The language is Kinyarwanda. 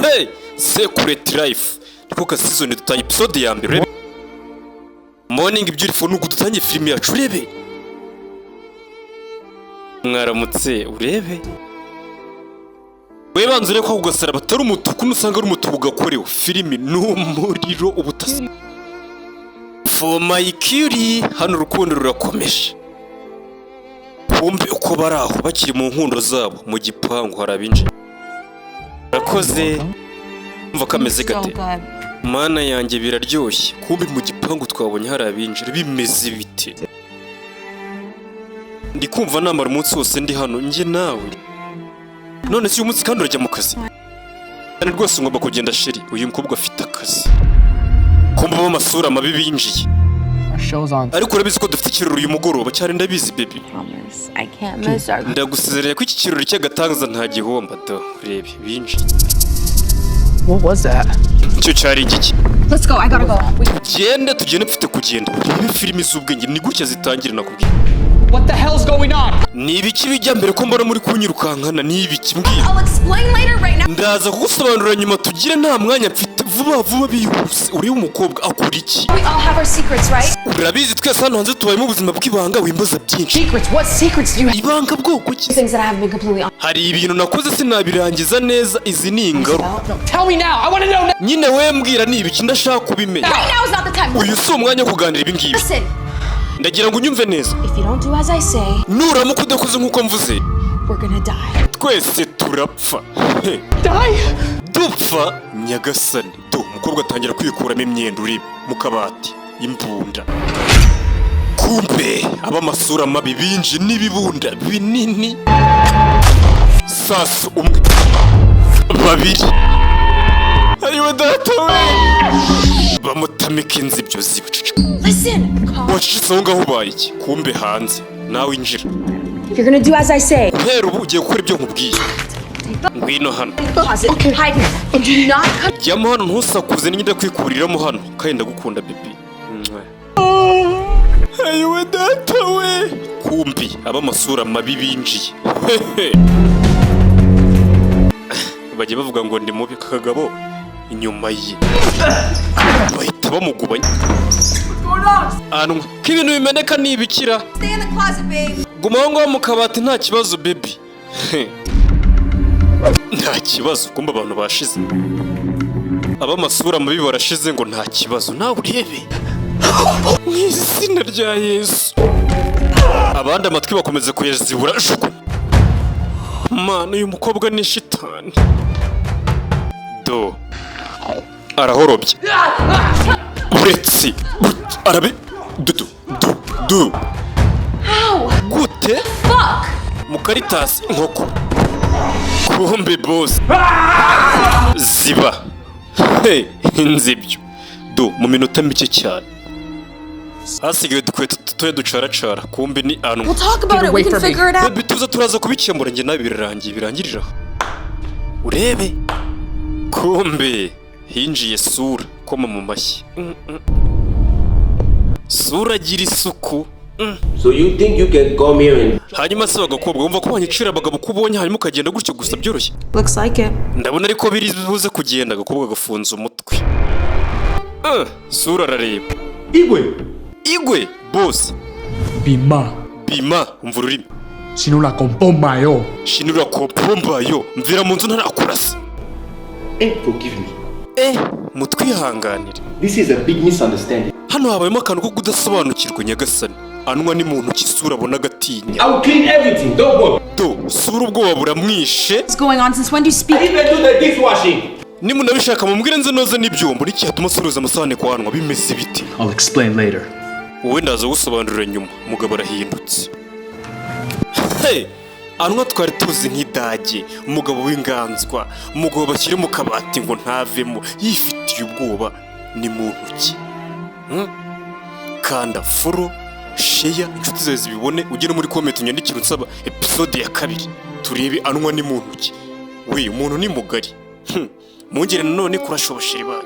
Hey, Secret Life. Niko ka season dutanye episode ya mbere. Morning Beautiful nuko dutanye film yacu urebe. Mwaramutse urebe. We banzure ko kugasara batari umutuku nusanga ari umutuku gakorewe filimi n'umuriro ubutasi. For my kuri hano urukundo rurakomeje. Kumbe uko baraho bakiri mu nkundo zabo mu gipangu harabinje. Rakoze mva kameze gate. Mana yanjye biraryoshye. Kumbe mu gipangu twabonye harabinje bimeze bite. Ndi kumva namara umunsi wose ndi hano nje nawe. None si umunsi kandi urajya mu kazi. Kandi rwose ngomba kugenda sheri. Uyu mukobwa afite akazi. Kumba amasura mabi binjiye. Ariko urabizi ko dufite ikirori uyu mugoroba cyane ndabizi baby. Ndagusezeranya ko iki kirori cy'agatangaza nta gihomba do. Rebe binjiye. What was that? Cyo cyari igiki? Let's go, I gotta go. Genda tugende mfite kugenda. Ni filimi z'ubwenge ni gutya zitangira nakubwiye. What the hell's going on? Ni ibiki bijya mbere ko mbona muri kunyirukankana ni ibiki mbwira. I'll explain later right now. Ndaza kugusobanurira nyuma tugire nta mwanya mfite vuba bihuse. Uri umukobwa akora iki? We all have our secrets, right? Urabizi twese hano hanze tubayemo ubuzima bw'ibanga wimbaza byinshi. Secrets? What secrets do you have? Ibanga bwoko ki? Things that I haven't been completely honest. Hari ibintu nakoze sinabirangiza neza izi ni ingaru. No, tell me now. I want to know now. Nyine we mbwira ni ibiki ndashaka kubimenya. Right now is not the time. Uyu si umwanya wo kuganira ibi ngibi. Listen. Ndagira ngo unyumve neza. If you don't do as I say, Nuramuka udakoze nkuko mvuze, we're gonna die. twese turapfa. Die? Dupfa nyagasani. Do umukobwa atangira kwikuramo imyenda uri mu kabati imbunda. Kumbe abamasura mabi binji n'ibibunda binini. Sasu umwe babiri. Ayiwe data we. Bamutamika inzibyo zibicucu. Listen. Wacitse aho ngaho ubaye iki? Kumbe hanze nawe injira. You're gonna do as I say. Hero ubu ugiye gukora ibyo nkubwiye. Ngwino hano. Okay. Hide me. And do not come. Jyamo hano ntusakuze n'ingida kwikuriramo hano kandi ndagukunda baby. Ayiwe data we. Kumbi abamasura mabi binjiye. Bagiye bavuga ngo ndi mubi kakagabo inyuma ye. Bahita bamugubanya. K'ibintu bimeneka nibikira. Stay in the closet, babe. Guma aho ngaho mu kabati nta kibazo baby. Nta kibazo kumba abantu bashize. Abamasura mabi barashize ngo nta kibazo nawe urebe. Mu izina rya Yesu. Abandi amatwi bakomeze kuyazibura. Mana uyu mukobwa ni shitani. Do arahorobye. Uretse arabe du gute Fuck. Mukaritasi nkoko. Kumbe boss. Ziba. Hey, inzibyo. Do mu minota mike cyane. Hasigaye dukwete tutoye ducaracara. Kumbe ni anwa. We'll talk about it. We can figure it out. Baby tuza turaza kubikemura nge nabi birangirira. Urebe. Kumbe hinjiye sura koma mu mashyi. Sura gira isuku. So you think you can come here and Hanyuma se bagakobwa wumva ko wanyicira abagabo kubonye hanyuma ukagenda gutyo gusa byoroshye. Looks like it. Ndabona ariko biri buze kugenda agakobwa gafunze umutwe. Sura arareba. Igwe boss. Bima. Umva ururimi. Shinura kompomba yo. Shinura kompomba yo. Mvira mu nzu ntarakurasa. forgive me. Mutwihanganire. This is a big misunderstanding. Hano habayemo akantu ko kudasobanukirwa nyagasani. Anwa ni muntu kisura abona gatinya. I will clean everything, don't worry. Do sura ubwoba buramwishe. What's going on? Since when do you speak? I even do the dishwashing. Nimunabishaka mumubwire nze noze n'ibyombo niki hatuma suruza amasahane kwa Anwa bimeze biti. I'll explain later. Wowe ndaza gusobanurira nyuma. Mugabo arahindutse. Hey, Anwa twari tuzi nk'idage, umugabo w'inganzwa, umugabo bashyire mu kabati ngo ntavemo, yifitiye ubwoba ni muntu ki. Kanda follow, share, inshuti zawe zibibone, ugere muri comment unyandikire unsaba episode ya 2. Turebe Anwa ni muntu ki. We umuntu ni mugari. Mungere nanone kurashoboshera ibana.